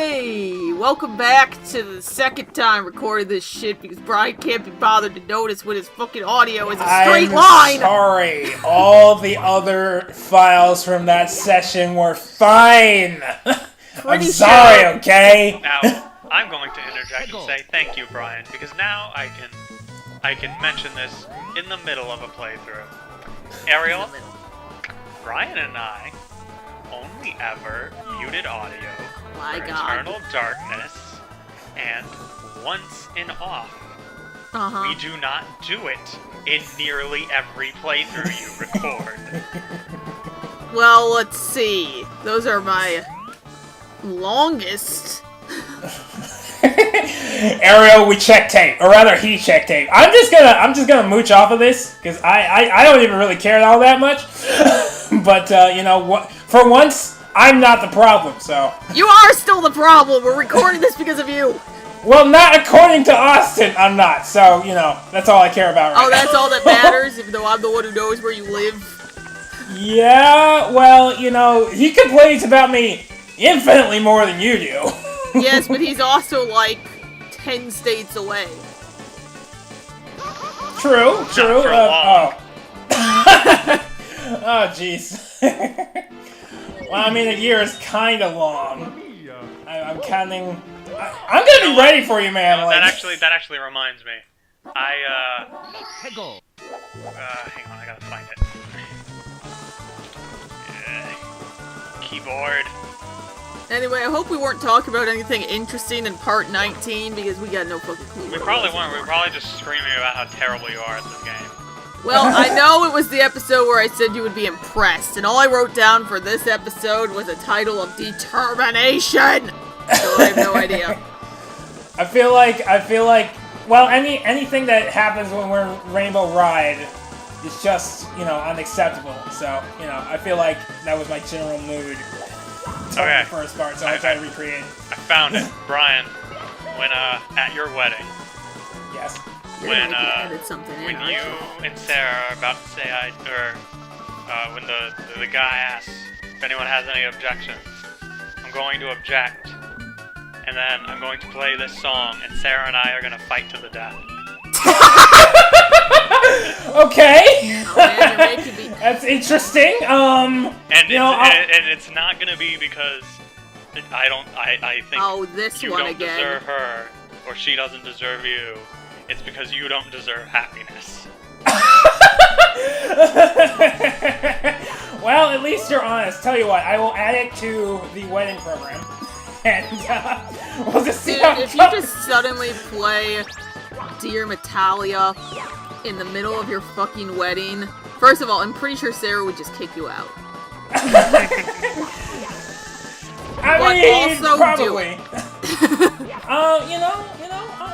Hey! Welcome back to the second time recording this shit because Brian can't be bothered to notice when his fucking audio is a straight line! I'm sorry. All the other files from that session were fine. I'm sorry, okay? Now, I'm going to interject and say thank you, Brian, because now I can mention this in the middle of a playthrough. Ariel, Brian and I only ever muted audio for Eternal Darkness and once in off. We do not do it in nearly every playthrough you record. Well, let's see. Those are my longest. Ariel, we check tape, or rather, he check tape. I'm just gonna mooch off of this because I don't even really care all that much. But you know what? For once, I'm not the problem. So you are still the problem. We're recording this because of you. Well, not according to Austin, I'm not. So you know, that's all I care about right now. Oh, that's all that matters. Even though I'm the one who knows where you live. Yeah. Well, you know, he complains about me infinitely more than you do. Yes, but he's also like 10 states away. True. Oh, jeez. Well, I mean, a year is kind of long. I'm counting. I'm gonna be ready for you, man. No, like... that actually reminds me. Hang on, I gotta find it. Keyboard. Anyway, I hope we weren't talking about anything interesting in part 19 because we got no fucking clue. We probably weren't. We were probably just screaming about how terrible you are at this game. Well, I know it was the episode where I said you would be impressed, and all I wrote down for this episode was a title of Determination! So I have no idea. I feel like, well, anything that happens when we're in Rainbow Ride is just, you know, unacceptable. So, you know, I feel like that was my general mood. Okay. The first part, so I'll try to recreate. I found it, Brian. When at your wedding. Yes. When when you and Sarah are about to say when the guy asks if anyone has any objections, I'm going to object, and then I'm going to play this song, and Sarah and I are going to fight to the death. Okay. Oh, man, you're making me... That's interesting. And you know, and it's not going to be because I think this you one don't again. deserve her or she doesn't deserve you. It's because you don't deserve happiness. Well, at least you're honest. Tell you what, I will add it to the wedding program, and we'll just see how it if goes. you just suddenly play Dear Metalia in the middle of your fucking wedding, first of all, I'm pretty sure Sarah would just kick you out. I mean, also probably. You know,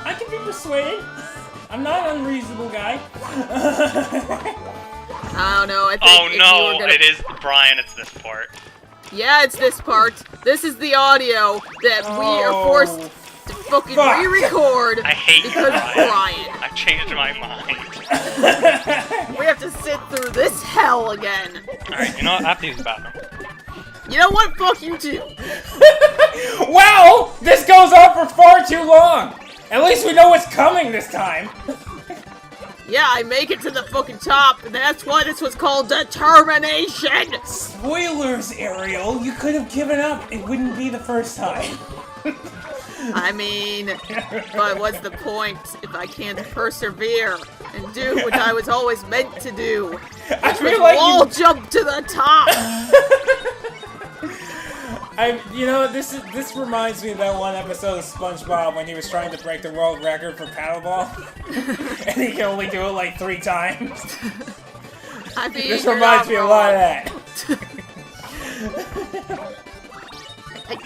I can be persuaded. I'm not an unreasonable guy. I don't know. I think Oh if no, you were gonna... it is Brian. It's this part. Yeah, it's this part. This is the audio that we are forced to fucking re-record I hate because of Brian. I've changed my mind. We have to sit through this hell again. Alright, you know what? I have to use the bathroom. You know what? Fuck you too. Wow, this goes on for far too long. At least we know what's coming this time. Yeah, I make it to the fucking top, and that's why this was called Determination! Spoilers, Ariel. You could have given up. It wouldn't be the first time. I mean, but what's the point if I can't persevere and do what I was always meant to do? I feel like wall jump to the top! You know, this reminds me of that one episode of SpongeBob when he was trying to break the world record for paddleball, and he can only do it like 3 times. I mean, This reminds me a lot of that.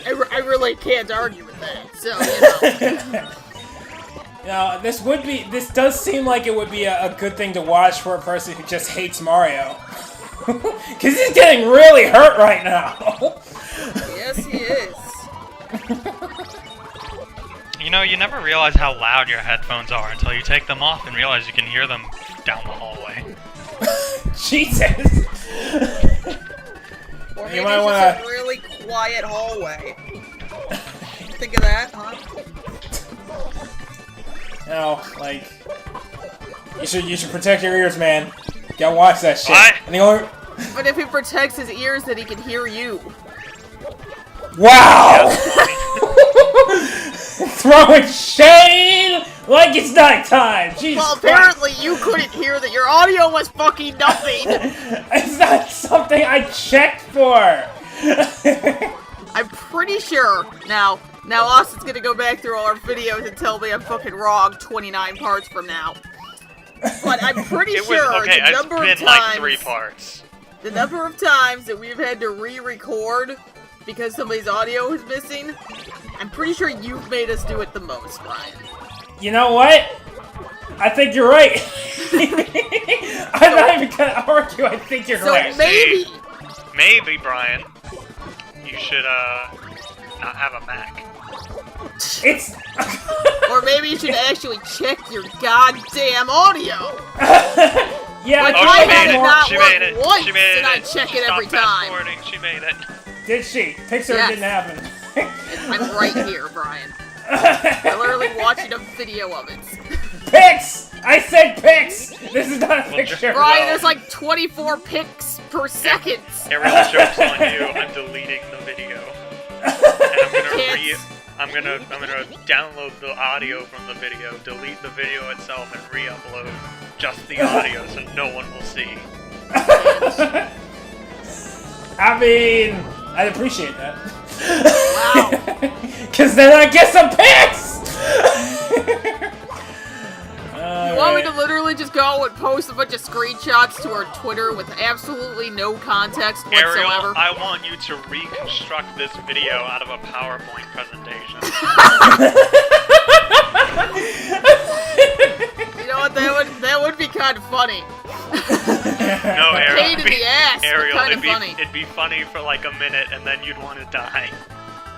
I really can't argue with that, so, you know. Now, this does seem like it would be a good thing to watch for a person who just hates Mario. Because he's getting really hurt right now. Yes, he is. You know, you never realize how loud your headphones are until you take them off and realize you can hear them down the hallway. Jesus! Or You maybe might it's wanna... just a really quiet hallway. think of that, huh? No, like you should protect your ears, man. You gotta watch that shit. What? And the only... But if he protects his ears, then he can hear you. Wow! Throwing shade like it's nighttime. Jesus Well, Christ. apparently you couldn't hear that your audio was fucking nothing. It's not something I checked for. I'm pretty sure. Now Austin's gonna go back through all our videos and tell me I'm fucking wrong 29 parts from now. But I'm pretty It was sure okay. the It's number been of times, like 3 parts. the number of times that we've had to re-record because somebody's audio is missing, I'm pretty sure you've made us do it the most, Brian. You know what? I think you're right. I'm not even gonna argue. I think you're So right. maybe, Brian, you should not have a Mac. It's. or maybe you should actually check your goddamn audio. Yeah. Like, Oh, why she made had it. it not She worked made it. once She made and I it. check She it every stopped time? fast-forwarding. She made it. Did she? Pixar Yes. didn't happen. I'm right here, Brian. I'm literally watching a video of it. Pics! I said pics! This is not a Well, picture. Brian, there's like 24 pics per second. Ariel, joke's on you. I'm deleting the video. And I'm gonna download the audio from the video, delete the video itself, and re-upload just the audio so no one will see. I mean, I'd appreciate that. Wow. Cause then I get some pics! You want me to literally just go and post a bunch of screenshots to our Twitter with absolutely no context whatsoever? Ariel, I want you to reconstruct this video out of a PowerPoint presentation. You know what? That would be kind of funny. No, Ariel. Pain in the ass, but Ariel, kind of funny. it'd be funny for like a minute, and then you'd want to die.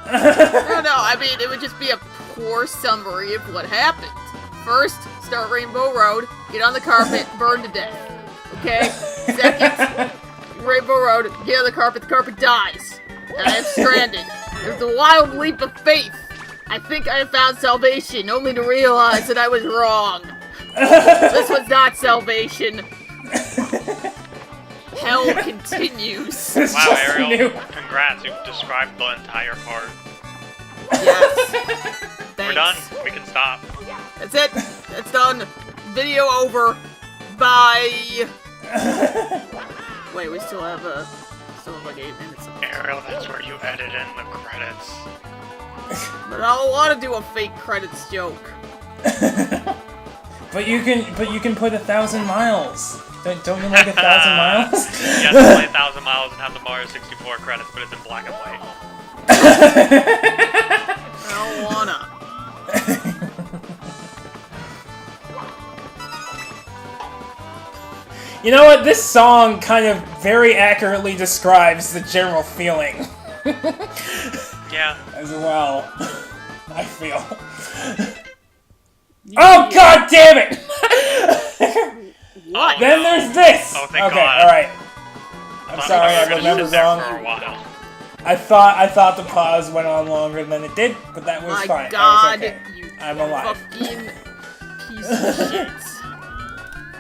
No, I mean, it would just be a poor summary of what happened. First, start Rainbow Road, get on the carpet, burn to death. Okay? Second, Rainbow Road, get on the carpet dies. And I am stranded. There's a wild leap of faith. I think I have found salvation, only to realize that I was wrong. This was not salvation. Hell continues. It's Wow, just Ariel, new. congrats, you've described the entire part. Yes. We're Thanks. done. We can stop. That's it. That's done. Video over. Bye. Wait, we still have like 8 minutes. Ariel, that's where you edit in the credits. But I don't want to do a fake credits joke. But you can put 1,000 miles. Don't you like 1,000 miles? You have to play 1,000 Miles and have the Mario 64 credits, but it's in black and white. I don't wanna. You know what? This song kind of very accurately describes the general feeling. Yeah. As well. I feel. Oh, god damn it! What? Then there's this! Oh, thank okay, God. alright. I'm thought sorry, we were I gonna remembered sit there wrong. for a while. I thought the pause went on longer than it did, but that was My fine. God, That was okay. you I'm alive. fucking piece of shit.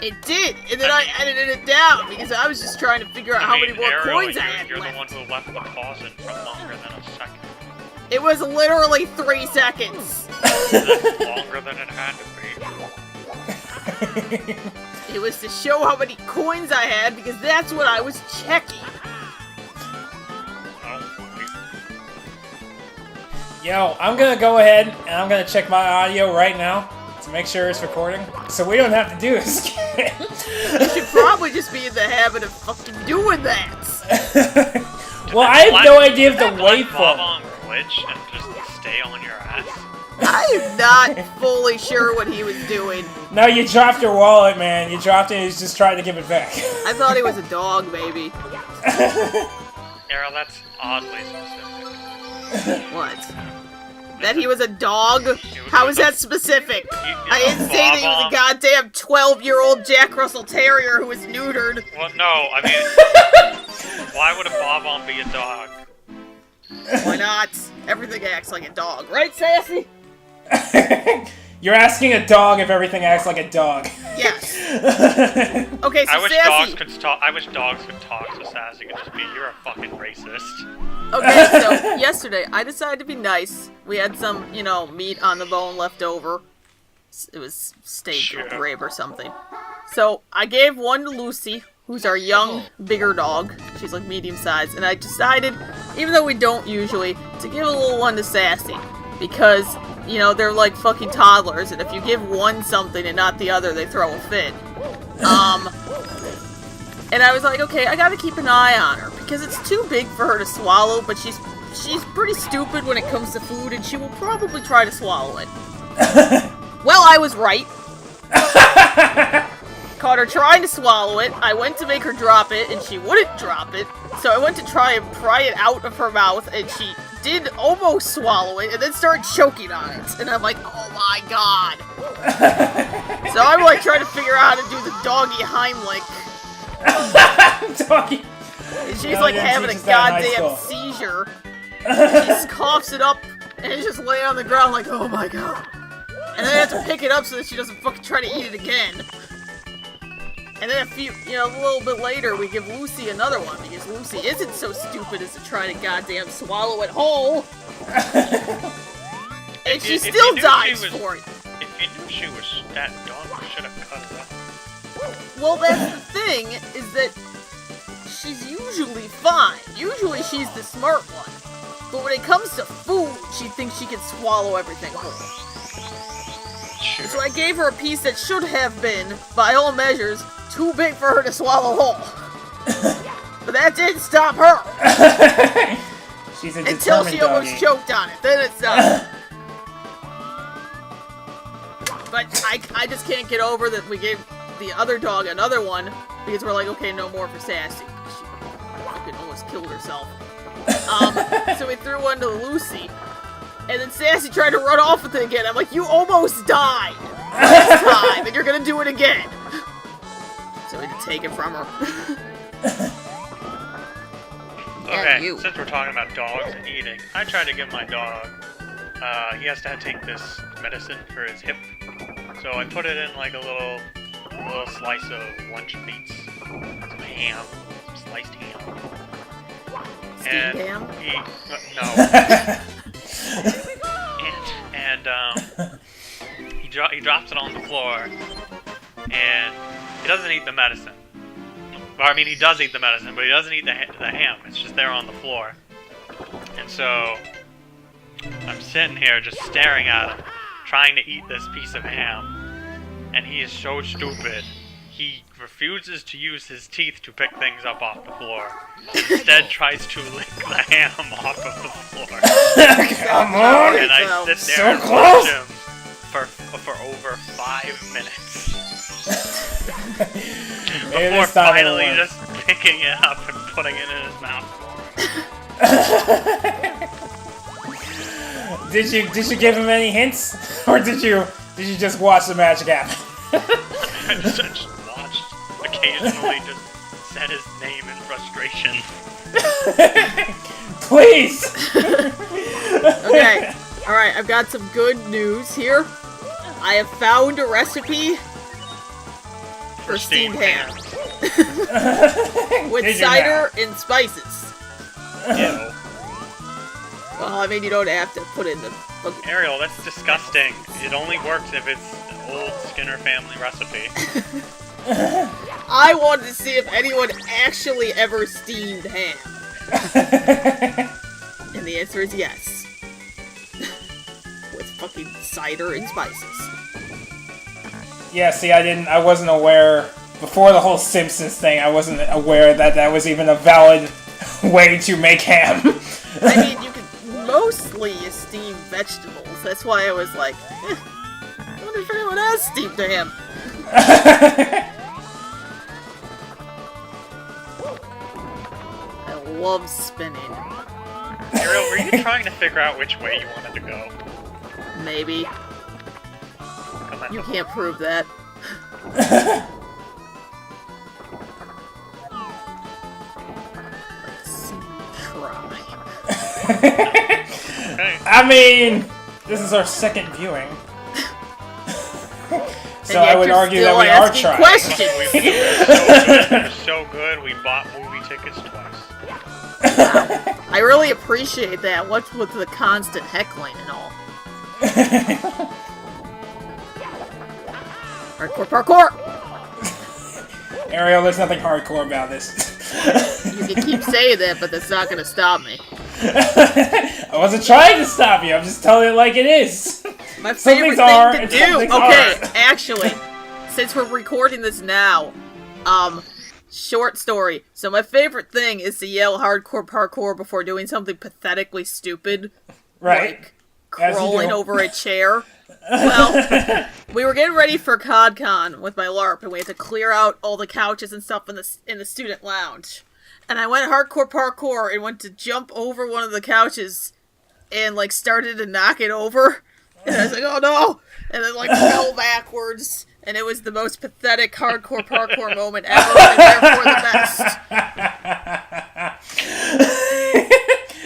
It did, and then I edited it down because I was just trying to figure out how many more Ariel, coins I had you're left. the one who left the pause in for longer than a second. It was literally 3 seconds. That's longer than it had to be. It was to show how many coins I had because that's what I was checking. Oh, Yo, I'm gonna go ahead and I'm gonna check my audio right now to make sure it's recording, so we don't have to do this again. You should probably just be in the habit of fucking doing that. Well, I have no idea if the waveform. Bob-on glitch and just stay on your ass. I am not fully sure what he was doing. No, you dropped your wallet, man. You dropped it and he's just trying to give it back. I thought he was a dog, maybe. Ariel, that's oddly specific. What? That he was a dog? How is that specific? I didn't say that he was a goddamn 12-year-old Jack Russell Terrier who was neutered. Well, no, I mean, why would a Bob-on be a dog? Why not? Everything acts like a dog, right, Sassy? You're asking a dog if everything acts like a dog. Yes. Okay, so I wish Sassy... dogs could talk. I wish dogs could talk so Sassy could just be, you're a fucking racist. Okay, so yesterday I decided to be nice. We had some, meat on the bone left over. It was steak or rib or something. So I gave one to Lucy, who's our young, bigger dog. She's like medium sized. And I decided, even though we don't usually, to give a little one to Sassy. Because, they're like fucking toddlers. And if you give one something and not the other, they throw a fit. And I was like, okay, I gotta keep an eye on her. Because it's too big for her to swallow, but she's pretty stupid when it comes to food. And she will probably try to swallow it. Well, I was right. Caught her trying to swallow it. I went to make her drop it, and she wouldn't drop it. So I went to try and pry it out of her mouth, and she did almost swallow it, and then started choking on it. And I'm like, oh my god. So I'm like trying to figure out how to do the doggy Heimlich. Doggy. And she's like having a goddamn seizure. She coughs it up, and it's just laying on the ground like, oh my god. And then I have to pick it up so that she doesn't fucking try to eat it again. And then a little bit later, we give Lucy another one, because Lucy isn't so stupid as to try to goddamn swallow it whole. And she still dies for it. If you knew she was that dog, you should have cut it up. Well, that's the thing, is that she's usually fine. Usually she's the smart one. But when it comes to food, she thinks she can swallow everything whole. Sure. So I gave her a piece that should have been, by all measures, too big for her to swallow whole. But that didn't stop her. She's a until she doggy. almost choked on it. Then it stopped. But I just can't get over that we gave the other dog another one, because we're like, okay, no more for Sassy. She fucking almost killed herself. So we threw one to Lucy. And then Sassy tried to run off with it again. I'm like, you almost died last time, and you're gonna do it again. So we had to take it from her. Okay, since we're talking about dogs and eating, I tried to give my dog, he has to take this medicine for his hip. So I put it in like a little slice of lunch meats, some ham, some sliced ham. Steamed ham? He drops it on the floor, and he doesn't eat the medicine. Well, I mean, he does eat the medicine, but he doesn't eat the ham. It's just there on the floor. And so I'm sitting here just staring at him, trying to eat this piece of ham, and he is so stupid. He refuses to use his teeth to pick things up off the floor. Instead, tries to lick the ham off of the floor. Come on! And I sit there and so watch him for over 5 minutes. Before finally just picking it up and putting it in his mouth. Did you give him any hints, or did you just watch the magic happen? I just watched. Occasionally, just said his name in frustration. Please. Okay. All right. I've got some good news here. I have found a recipe for steamed ham. With cider and spices. Ew. Well, I mean, you don't have to put in the... Ariel, that's disgusting. It only works if it's an old Skinner family recipe. I wanted to see if anyone actually ever steamed ham. And the answer is yes. With fucking cider and spices. Yeah, see, I wasn't aware, before the whole Simpsons thing, I wasn't aware that was even a valid way to make ham. I mean, you could mostly steam vegetables. That's why I was like, I wonder if anyone has steamed ham. I love spinning. Ariel, were you trying to figure out which way you wanted to go? Maybe. You can't prove that. Let's try. Okay. I mean, this is our second viewing. So And yet I would you're argue still that we are asking trying. questions. We're so good, we bought movie tickets twice. I really appreciate that. What's with the constant heckling and all? Hardcore parkour! Ariel, there's nothing hardcore about this. You can keep saying that, but that's not gonna stop me. I wasn't trying to stop you. I'm just telling it like it is. My Some favorite things are, thing and to some do. things Okay, aren't. actually, since we're recording this now, short story. So my favorite thing is to yell hardcore parkour before doing something pathetically stupid, Right. like As you crawling do. over a chair. Well, we were getting ready for CodCon with my LARP, and we had to clear out all the couches and stuff in the student lounge. And I went hardcore parkour and went to jump over one of the couches, and like started to knock it over. And I was like, "Oh no!" And then like fell backwards, and it was the most pathetic hardcore parkour moment ever, and therefore the best.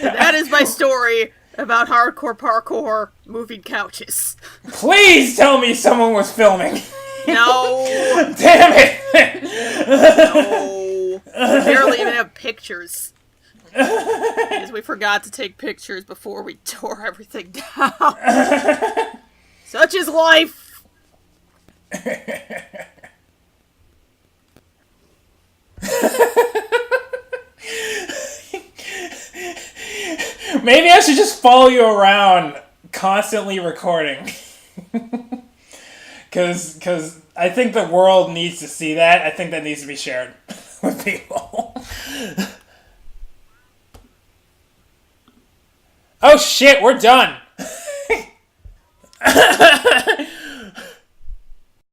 And that is my story about hardcore parkour moving couches. Please tell me someone was filming. No, Damn it! no, we barely even have pictures. Because we forgot to take pictures before we tore everything down. Such is life! Maybe I should just follow you around, constantly recording. Because I think the world needs to see that. I think that needs to be shared with people. Oh shit, we're done.